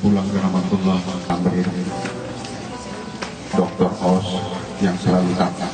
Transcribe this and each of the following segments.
Assalamualaikum warahmatullahi wabarakatuh. Dr. Os yang selalu taat.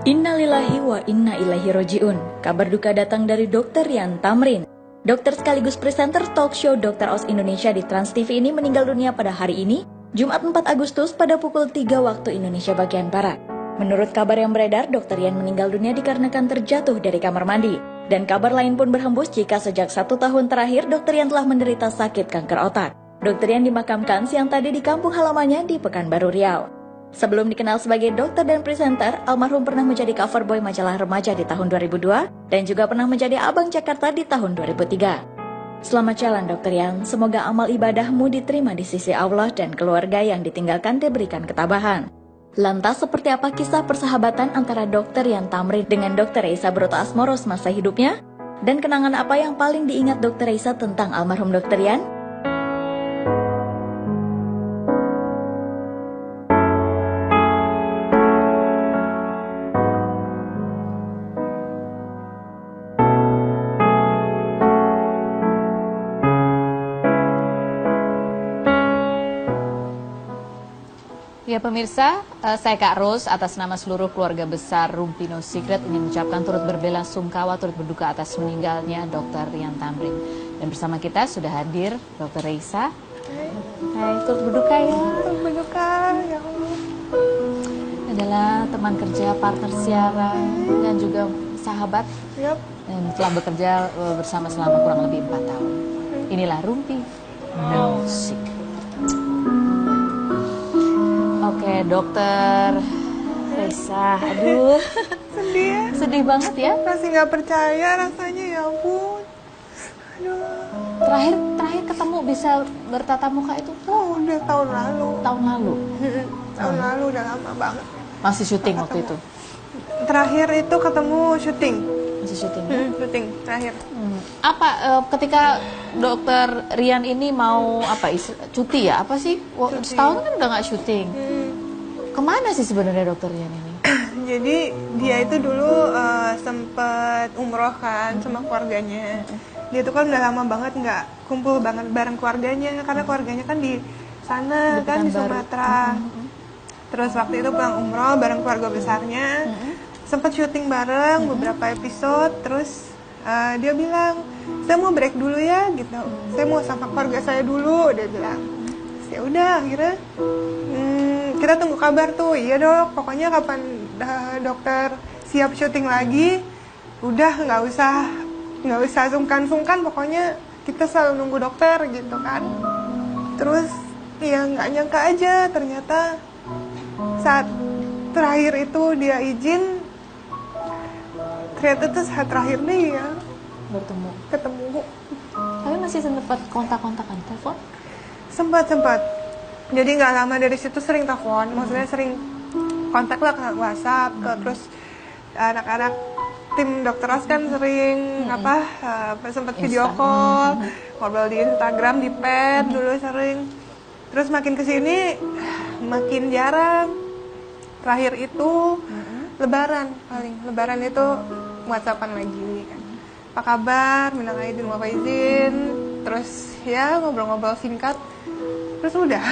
Innalillahi wa inna ilaihi roji'un. Kabar duka datang dari Dr. Rian Tamrin. Dokter sekaligus presenter talk show Dr. Os Indonesia di Trans TV ini meninggal dunia pada hari ini, Jumat 4 Agustus pada pukul 3 waktu Indonesia bagian Barat. Menurut kabar yang beredar, Dr. Rian meninggal dunia dikarenakan terjatuh dari kamar mandi. Dan kabar lain pun berhembus jika sejak 1 tahun terakhir Dr. Rian telah menderita sakit kanker otak. Dr. Rian dimakamkan siang tadi di kampung halamannya di Pekanbaru Riau. Sebelum dikenal sebagai dokter dan presenter, almarhum pernah menjadi cover boy majalah remaja di tahun 2002 dan juga pernah menjadi abang Jakarta di tahun 2003. Selamat jalan Dr. Rian, semoga amal ibadahmu diterima di sisi Allah dan keluarga yang ditinggalkan diberikan ketabahan. Lantas seperti apa kisah persahabatan antara Dr. Rian Tamrin dengan Dr. Reisa Broto Asmoro semasa hidupnya? Dan kenangan apa yang paling diingat Dr. Reisa tentang almarhum Dr. Rian? Ya pemirsa, saya Kak Ros atas nama seluruh keluarga besar Rumpi No Secret ingin mengucapkan turut berbela-sungkawa, turut berduka atas meninggalnya Dr. Rian Tamrin. Dan bersama kita sudah hadir Dr. Reisa. Hai, turut berduka ya. Turut berduka, ya Allah. Adalah teman kerja, partner siaran, dan juga sahabat. Yap. Dan telah bekerja bersama selama kurang lebih 4 tahun. Inilah Rumpi No Secret. Oke, Dokter Reisa, aduh, Sedih ya? sedih banget ya. Masih nggak percaya rasanya, ya ampun. Aduh. Terakhir ketemu bisa bertatap muka itu Oh, udah tahun lalu. tahun lalu. Tahun lalu udah lama banget. Masih syuting waktu itu. Terakhir itu ketemu syuting. Masih syuting. Syuting terakhir. Apa ketika Dokter Rian ini mau cuti ya? Apa sih? Setahun kan udah nggak syuting. Kemana sih sebenarnya Dokter Rian ini? Jadi dia itu dulu sempat umroh kan sama keluarganya. Dia tuh kan udah lama banget nggak kumpul banget bareng keluarganya karena keluarganya kan di sana Di kan di Pekanbaru. Sumatera. Terus waktu itu pulang umroh bareng keluarga besarnya, sempat syuting bareng beberapa episode. Terus dia bilang, saya mau break dulu ya gitu. Saya mau sama keluarga saya dulu, dia bilang. Ya udah akhirnya kita tunggu kabar tuh. Iya dok, pokoknya kapan dokter siap syuting lagi, udah nggak usah sungkan-sungkan, pokoknya kita selalu nunggu dokter gitu kan. Terus ya nggak nyangka aja ternyata saat terakhir itu dia izin, ternyata tuh saat terakhir nih ya ketemu. Tapi masih sempat kontak-kontakan telepon? Sempat. Jadi nggak lama dari situ sering telepon, maksudnya sering kontak lah ke WhatsApp, terus anak-anak tim Dokter Os kan sering sempat video call, ngobrol di Instagram, di pet dulu sering. Terus makin kesini makin jarang. Terakhir itu Lebaran itu WhatsAppan lagi kan. Apa kabar? Minal aidin wal faizin. Terus ya ngobrol-ngobrol singkat. Terus udah.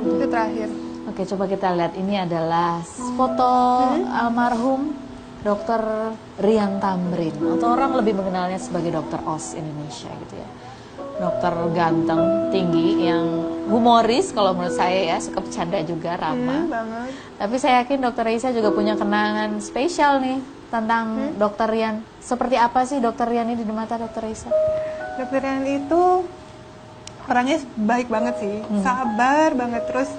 Itu terakhir. Oke, coba kita lihat. Ini adalah foto almarhum Dr. Rian Tamrin, atau orang lebih mengenalnya sebagai Dr. Os Indonesia gitu ya. Dokter ganteng, tinggi, yang humoris kalau menurut saya ya, suka bercanda juga, ramah. Banget. Tapi saya yakin Dr. Reisa juga punya kenangan spesial nih tentang Dr. Rian. Seperti apa sih Dr. Rian ini di mata Dr. Reisa? Dr. Rian itu orangnya baik banget sih, sabar banget, terus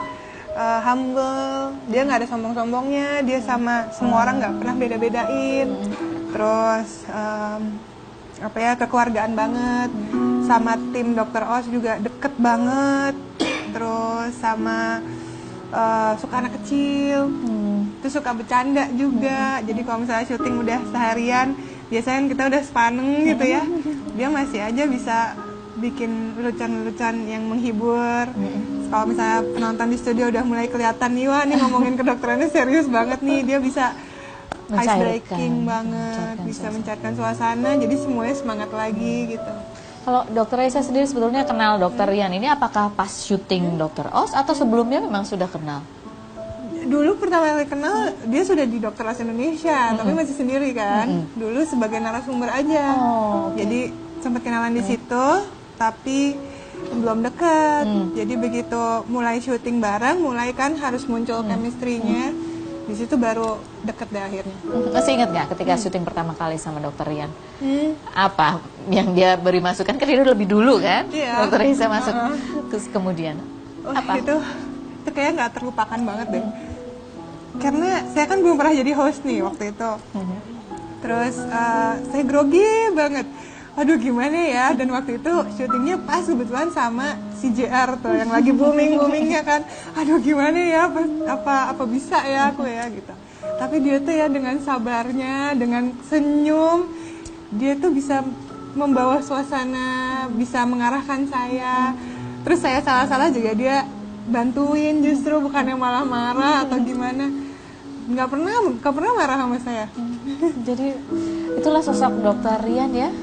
humble. Dia nggak ada sombong-sombongnya, dia sama semua orang nggak pernah beda-bedain. Terus kekeluargaan banget, sama tim Dr. Os juga deket banget. Terus sama suka anak kecil, terus suka bercanda juga. Jadi kalau misalnya syuting udah seharian biasanya kita udah sepaneng gitu ya, dia masih aja bisa bikin lelucon-lelucon yang menghibur. Kalau misalnya penonton di studio udah mulai kelihatan nih, wah nih ngomongin kedokterannya serius banget nih, dia bisa ice breaking banget, bisa mencairkan suasana, jadi semuanya semangat lagi gitu. Kalau Dokter Raisa sendiri sebetulnya kenal Dokter Rian ini apakah pas syuting Dokter Oz atau sebelumnya memang sudah kenal? Dulu pertama kali kenal dia sudah di Dokter Oz Indonesia, tapi masih sendiri kan. Dulu sebagai narasumber aja. Jadi sempat kenalan di situ, tapi belum deket. Jadi begitu mulai syuting bareng, mulai kan harus muncul chemistry-nya. Di situ baru deket deh akhirnya. Masih ingat nggak ketika syuting pertama kali sama Dokter Rian? Apa yang dia beri masukan? Kan dia udah lebih dulu kan? Dokter Raisa masuk terus kemudian. Apa? Itu kayaknya nggak terlupakan banget deh. Karena saya kan belum pernah jadi host nih waktu itu. Terus saya grogi banget. Aduh gimana ya, dan waktu itu syutingnya pas kebetulan sama si JR tuh yang lagi boomingnya kan. Aduh gimana ya, apa bisa ya aku ya gitu. Tapi dia tuh ya dengan sabarnya, dengan senyum, dia tuh bisa membawa suasana, bisa mengarahkan saya. Terus saya salah-salah juga dia bantuin, justru bukannya malah marah atau gimana. Nggak pernah marah sama saya. Jadi itulah sosok Dokter Rian ya.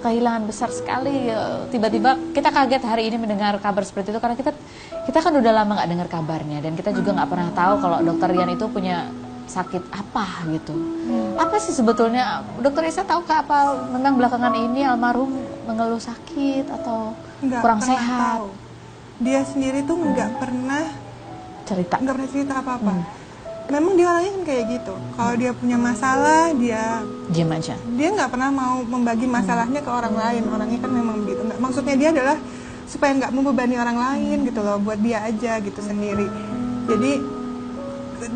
Kehilangan besar sekali, tiba-tiba kita kaget hari ini mendengar kabar seperti itu karena kita kan udah lama nggak dengar kabarnya dan kita juga nggak pernah tahu kalau Dokter Rian itu punya sakit apa gitu. Apa sih sebetulnya Dokter Raisa tahukah apa tentang belakangan ini almarhum mengeluh sakit atau kurang sehat? Tahu. Dia sendiri tuh nggak pernah cerita apa-apa. Memang dia orangnya kan kayak gitu. Kalau dia punya masalah, dia diam aja. Dia nggak pernah mau membagi masalahnya ke orang lain. Orangnya kan memang begitu. Maksudnya dia adalah supaya nggak membebani orang lain gitu loh. Buat dia aja gitu sendiri. Jadi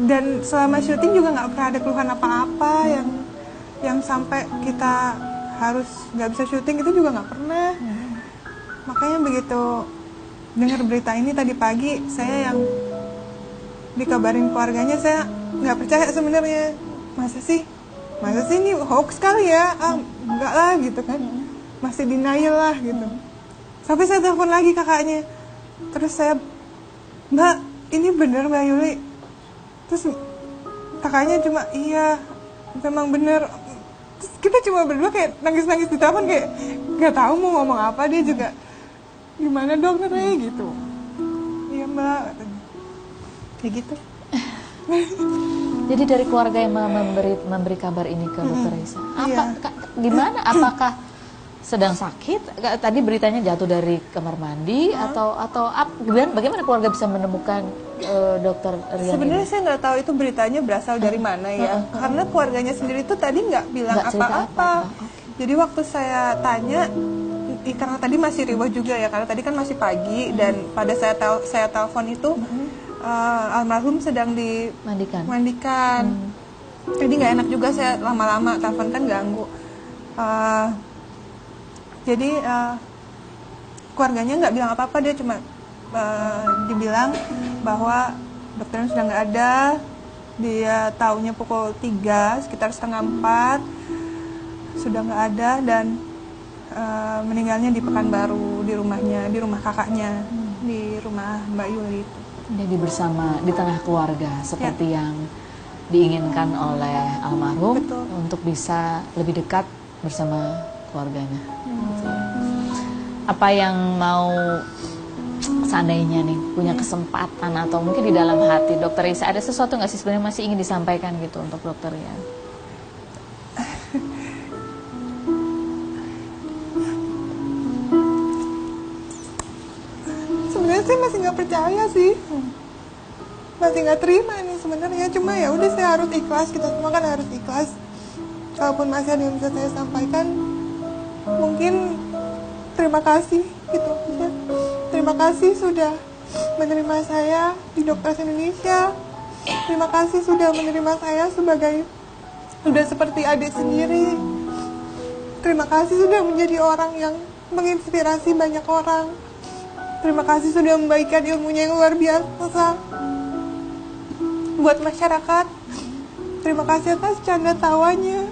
dan selama syuting juga nggak pernah ada keluhan apa-apa yang sampai kita harus nggak bisa syuting, itu juga nggak pernah. Makanya begitu dengar berita ini tadi pagi, saya yang dikabarin keluarganya, saya nggak percaya sebenarnya. Masa sih ini hoax kali ya? Enggak lah gitu kan, masih denial lah gitu. Sampai saya telepon lagi kakaknya, terus saya, Mbak ini bener Mbak Yuli? Terus kakaknya cuma iya memang bener. Terus kita cuma berdua kayak nangis-nangis di telepon, kayak nggak tahu mau ngomong apa. Dia juga gimana dokternya gitu. Iya Mbak, kayak gitu. Jadi dari keluarga yang memberi kabar ini ke Dokter Raisa, gimana? Apakah sedang sakit? Tadi beritanya jatuh dari kamar mandi atau bagaimana keluarga bisa menemukan Dokter Rian? Sebenarnya saya nggak tahu itu beritanya berasal dari mana ya, karena keluarganya sendiri tuh tadi nggak bilang apa-apa. Jadi waktu saya tanya, karena tadi masih riwah juga ya, karena tadi kan masih pagi dan pada saya telepon itu almarhum sedang dimandikan. Jadi nggak enak juga saya lama-lama telepon, kan ganggu. Jadi keluarganya nggak bilang apa-apa, dia cuma dibilang bahwa dokternya sudah nggak ada. Dia taunya pukul 3, sekitar setengah 4 sudah nggak ada, dan meninggalnya di Pekanbaru, di rumahnya, di rumah kakaknya, di rumah Mbak Yuli itu. Jadi bersama di tengah keluarga seperti yang diinginkan oleh almarhum. Betul. Untuk bisa lebih dekat bersama keluarganya. Apa yang mau seandainya nih punya kesempatan atau mungkin di dalam hati Dokter Raisa ada sesuatu nggak sih sebenarnya masih ingin disampaikan gitu untuk Dokter Rian? Sebenarnya saya masih nggak percaya sih, masih nggak terima nih sebenarnya. Cuma ya udah, saya harus ikhlas, kita semua kan harus ikhlas. Kalaupun masih ada yang bisa saya sampaikan, mungkin terima kasih gitu ya. Terima kasih sudah menerima saya di Dokter Indonesia. Terima kasih sudah menerima saya sudah seperti adik sendiri. Terima kasih sudah menjadi orang yang menginspirasi banyak orang. Terima kasih sudah membagikan ilmunya yang luar biasa buat masyarakat. Terima kasih atas canda tawanya.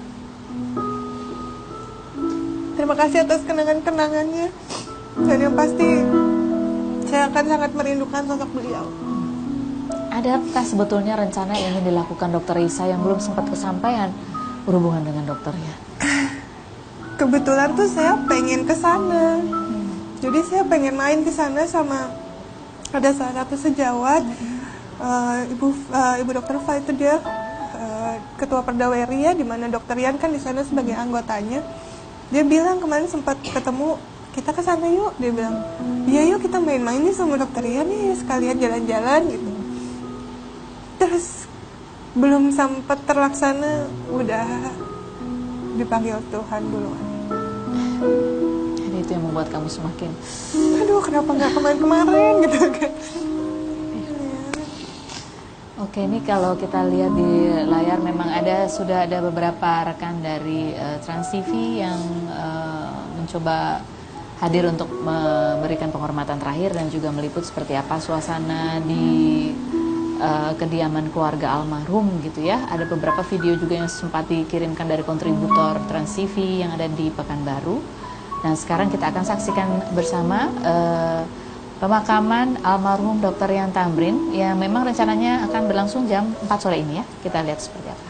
Terima kasih atas kenangan-kenangannya. Dan yang pasti saya akan sangat merindukan sosok beliau. Adakah sebetulnya rencana yang ingin dilakukan Dokter Risa yang belum sempat kesampaian berhubungan dengan dokternya? Kebetulan tuh saya pengen ke sana. Jadi saya pengen main ke sana sama ada salah satu sejawat, Ibu Dokter Fa itu dia ketua Perdaweri ya, di mana Dokter Rian kan di sana sebagai anggotanya. Dia bilang kemarin sempat ketemu, kita ke sana yuk. Dia bilang, iya yuk kita main-main nih sama Dokter Rian nih, sekalian jalan-jalan gitu. Terus belum sempat terlaksana, udah dipanggil Tuhan duluan. Jadi itu yang membuat kamu semakin, aduh kenapa nggak kemarin-kemarin gitu kan. Oke, ini kalau kita lihat di layar memang sudah ada beberapa rekan dari Trans TV yang mencoba hadir untuk memberikan penghormatan terakhir dan juga meliput seperti apa suasana di kediaman keluarga almarhum gitu ya. Ada beberapa video juga yang sempat dikirimkan dari kontributor Trans TV yang ada di Pekanbaru. Nah, sekarang kita akan saksikan bersama pemakaman almarhum Dr. Rian Tamrin yang memang rencananya akan berlangsung jam 4 sore ini ya. Kita lihat seperti apa.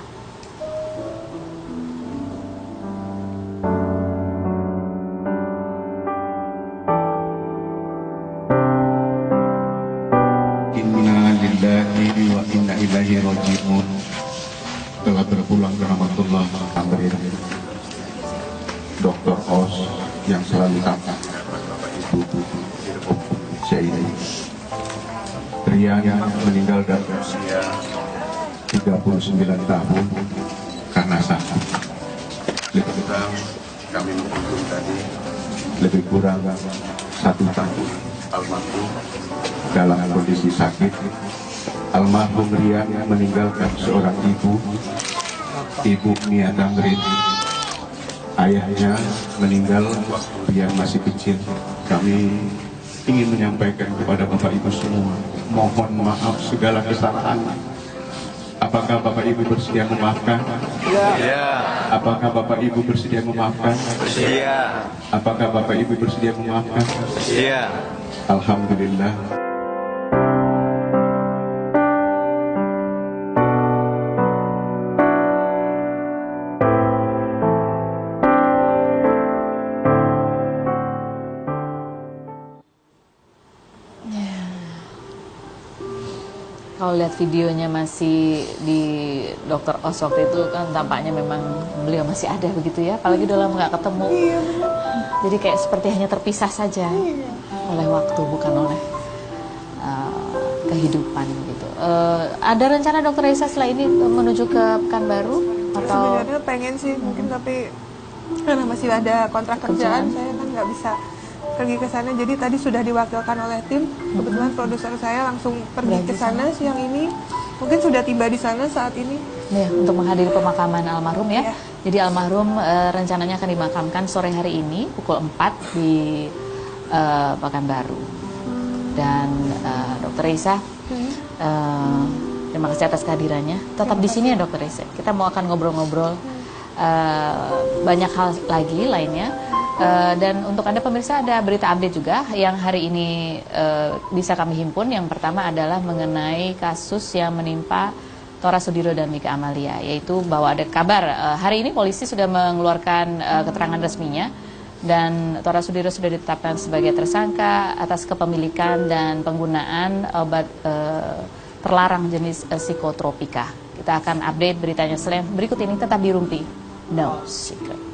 Inna lillahi wa inna ilaihi raji'un. Telah berpulang ke rahmatullah Tamrin, Dr. Os yang selalu tampak, Ibu ini Rian meninggal dalam usia 39 tahun karena sakit. Lebih kurang kami menghitung tadi lebih kurang 1 tahun almarhum dalam kondisi sakit. Almarhum Rian meninggalkan seorang ibu Mia Tamrin. Ayahnya meninggal waktu Rian masih kecil. Kami ingin menyampaikan kepada Bapak Ibu semua, mohon maaf segala kesalahan. Apakah Bapak Ibu bersedia memaafkan? Ya. Apakah Bapak Ibu bersedia memaafkan? Bersedia. Apakah Bapak Ibu bersedia memaafkan? Bersedia. Alhamdulillah. Kalau lihat videonya masih di Dokter Os waktu itu kan tampaknya memang beliau masih ada begitu ya, apalagi udah lama nggak ketemu. Iya. Jadi kayak seperti hanya terpisah saja oleh waktu, bukan oleh kehidupan gitu. Ada rencana Dokter Risa setelah ini menuju ke Pekanbaru atau? Sebenarnya pengen sih mungkin, tapi karena masih ada kontrak kerjaan, saya kan nggak bisa pergi ke sana. Jadi tadi sudah diwakilkan oleh tim. Kebetulan produser saya langsung pergi ke sana siang ini. Mungkin sudah tiba di sana saat ini. Ya, untuk menghadiri pemakaman almarhum ya. Ya. Jadi almarhum rencananya akan dimakamkan sore hari ini pukul 4 di Pekanbaru. Dan Dokter Risa, terima kasih atas kehadirannya. Tetap di sini ya Dokter Risa. Kita mau akan ngobrol-ngobrol banyak hal lagi lainnya. Dan untuk Anda pemirsa ada berita update juga yang hari ini bisa kami himpun. Yang pertama adalah mengenai kasus yang menimpa Tora Sudiro dan Mika Amalia, yaitu bahwa ada kabar hari ini polisi sudah mengeluarkan keterangan resminya dan Tora Sudiro sudah ditetapkan sebagai tersangka atas kepemilikan dan penggunaan obat terlarang jenis psikotropika. Kita akan update beritanya selain berikut ini, tetap di Rumpi No Secret.